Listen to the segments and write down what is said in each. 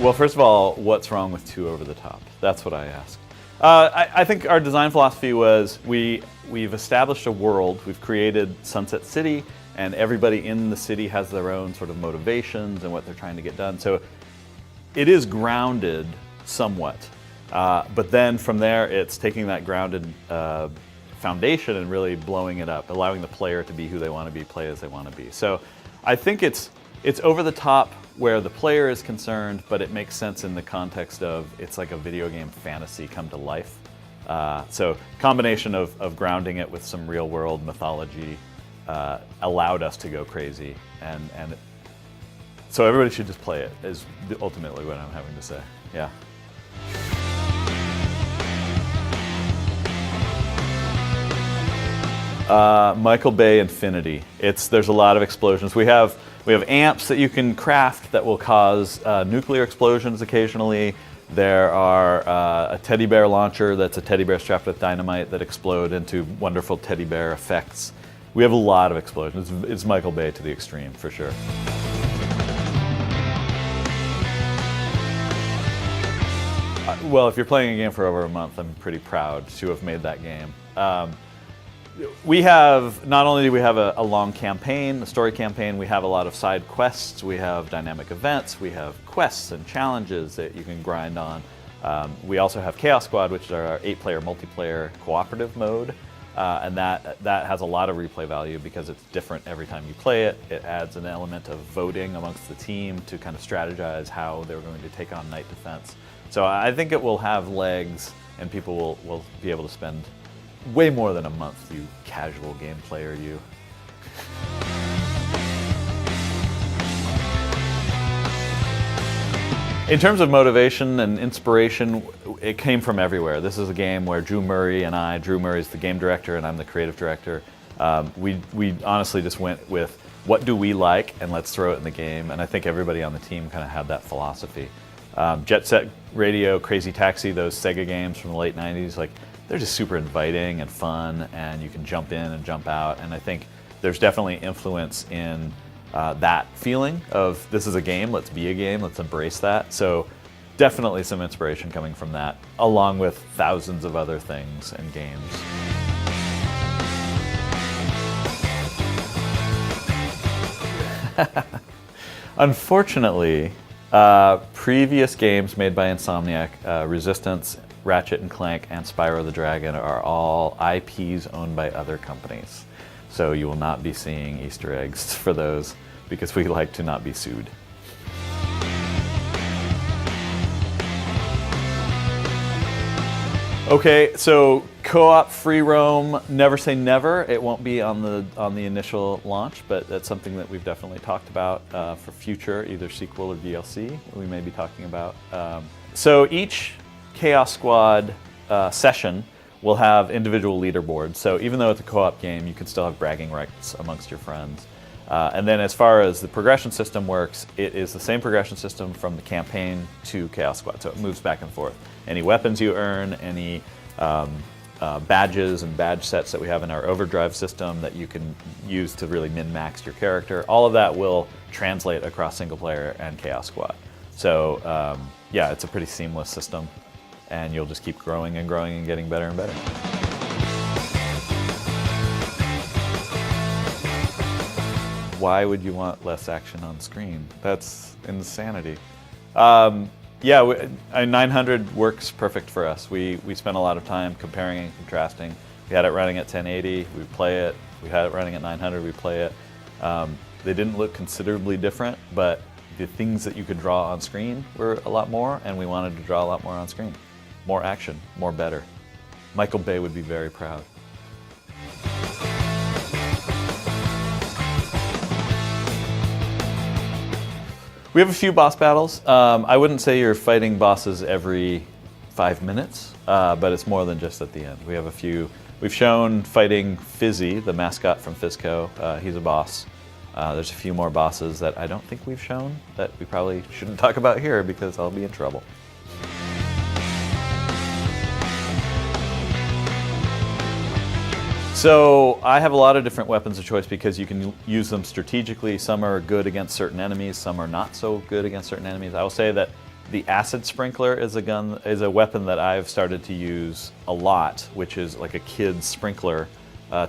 Well, first of all, what's wrong with too over the top? That's what I ask. I think our design philosophy was we've established a world, we've created Sunset City, and everybody in the city has their own sort of motivations and what they're trying to get done. So it is grounded somewhat, but then from there it's taking that grounded foundation and really blowing it up, allowing the player to be who they want to be, play as they want to be. So I think it's over the top where the player is concerned, but it makes sense in the context of it's like a video game fantasy come to life. So combination of grounding it with some real world mythology allowed us to go crazy, and so everybody should just play it is ultimately what I'm having to say. Yeah. Michael Bay Infinity. There's a lot of explosions. We have amps that you can craft that will cause nuclear explosions occasionally. There are a teddy bear launcher that's a teddy bear strapped with dynamite that explode into wonderful teddy bear effects. We have a lot of explosions. It's Michael Bay to the extreme, for sure. Well, if you're playing a game for over a month, I'm pretty proud to have made that game. We have, not only do we have a long campaign, a story campaign, we have a lot of side quests, we have dynamic events, we have quests and challenges that you can grind on. We also have Chaos Squad, which is our 8-player multiplayer cooperative mode, and that has a lot of replay value because it's different every time you play it. It adds an element of voting amongst the team to kind of strategize how they're going to take on Night Defense. So I think it will have legs, and people will be able to spend way more than a month, you casual game player, you. In terms of motivation and inspiration, it came from everywhere. This is a game where Drew Murray is the game director and I'm the creative director. We honestly just went with what do we like and let's throw it in the game, and I think everybody on the team kind of had that philosophy. Jet Set Radio, Crazy Taxi, those Sega games from the late 90s, like, they're just super inviting and fun, and you can jump in and jump out. And I think there's definitely influence in that feeling of this is a game, let's be a game, let's embrace that. So definitely some inspiration coming from that, along with thousands of other things and games. Unfortunately, previous games made by Insomniac, Resistance, Ratchet and Clank, and Spyro the Dragon are all IPs owned by other companies. So you will not be seeing Easter eggs for those because we like to not be sued. Okay, so co-op free roam, never say never. It won't be on the initial launch, but that's something that we've definitely talked about for future, either sequel or DLC, we may be talking about. So each Chaos Squad session will have individual leaderboards. So even though it's a co-op game, you can still have bragging rights amongst your friends. And then as far as the progression system works, it is the same progression system from the campaign to Chaos Squad. So it moves back and forth. Any weapons you earn, any badges and badge sets that we have in our Overdrive system that you can use to really min-max your character, all of that will translate across single player and Chaos Squad. So yeah, it's a pretty seamless system, and you'll just keep growing and growing and getting better and better. Why would you want less action on screen? That's insanity. Yeah, 900 works perfect for us. We spent a lot of time comparing and contrasting. We had it running at 1080, we play it. We had it running at 900, we play it. They didn't look considerably different, but the things that you could draw on screen were a lot more, and we wanted to draw a lot more on screen. More action, more better. Michael Bay would be very proud. We have a few boss battles. I wouldn't say you're fighting bosses every 5 minutes, but it's more than just at the end. We have a few. We've shown fighting Fizzy, the mascot from Fizco. He's a boss. There's a few more bosses that I don't think we've shown that we probably shouldn't talk about here because I'll be in trouble. So I have a lot of different weapons of choice because you can use them strategically. Some are good against certain enemies, some are not so good against certain enemies. I will say that The acid sprinkler is a weapon that I've started to use a lot, which is like a kid's sprinkler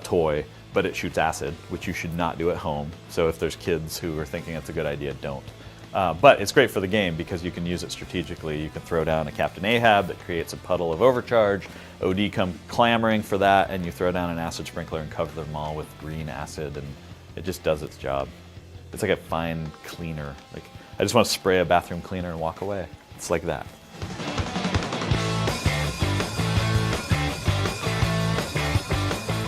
toy, but it shoots acid, which you should not do at home. So if there's kids who are thinking it's a good idea, don't. But it's great for the game because you can use it strategically. You can throw down a Captain Ahab that creates a puddle of overcharge. OD come clamoring for that, and you throw down an acid sprinkler and cover them all with green acid, and it just does its job. It's like a fine cleaner. Like, I just want to spray a bathroom cleaner and walk away. It's like that.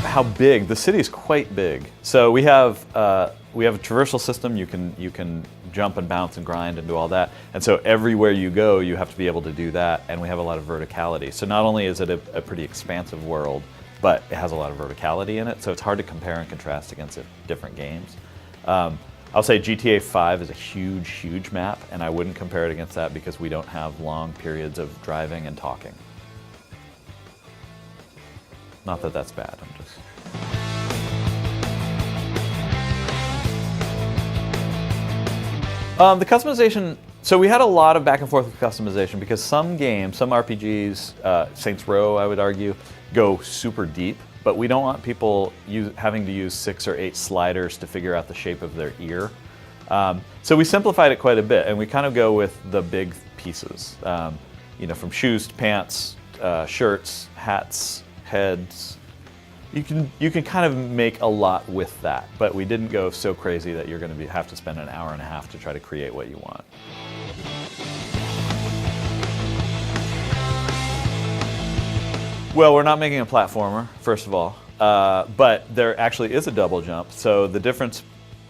How big? The city is quite big. So we have a traversal system. You can jump and bounce and grind and do all that. And so everywhere you go, you have to be able to do that. And we have a lot of verticality. So not only is it a pretty expansive world, but it has a lot of verticality in it. So it's hard to compare and contrast against different games. I'll say GTA 5 is a huge, huge map, and I wouldn't compare it against that because we don't have long periods of driving and talking. Not that that's bad, I'm just... The customization, so we had a lot of back and forth with customization because some games, some RPGs, Saints Row I would argue, go super deep, but we don't want people having to use 6 or 8 sliders to figure out the shape of their ear. So we simplified it quite a bit, and we kind of go with the big pieces, from shoes to pants, shirts, hats, heads. You can kind of make a lot with that, but we didn't go so crazy that you're going to have to spend an hour and a half to try to create what you want. Well, we're not making a platformer, first of all, but there actually is a double jump. So the difference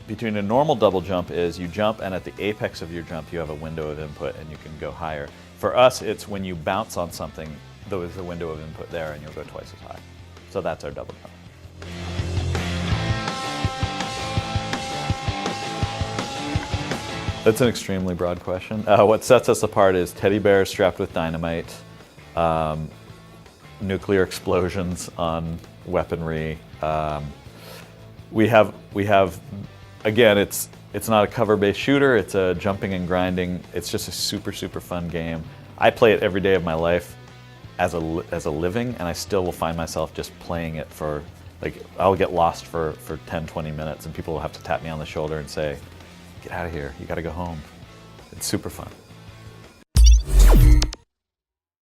between a normal double jump is you jump, and at the apex of your jump, you have a window of input, and you can go higher. For us, it's when you bounce on something, there is a window of input there, and you'll go twice as high. So that's our double jump. That's an extremely broad question. What sets us apart is teddy bears strapped with dynamite, nuclear explosions on weaponry. We have again, it's not a cover-based shooter. It's a jumping and grinding. It's just a super, super fun game. I play it every day of my life as a living, and I still will find myself just playing it for, like, I'll get lost for 10, 20 minutes, and people will have to tap me on the shoulder and say, "Get out of here, you gotta go home." It's super fun.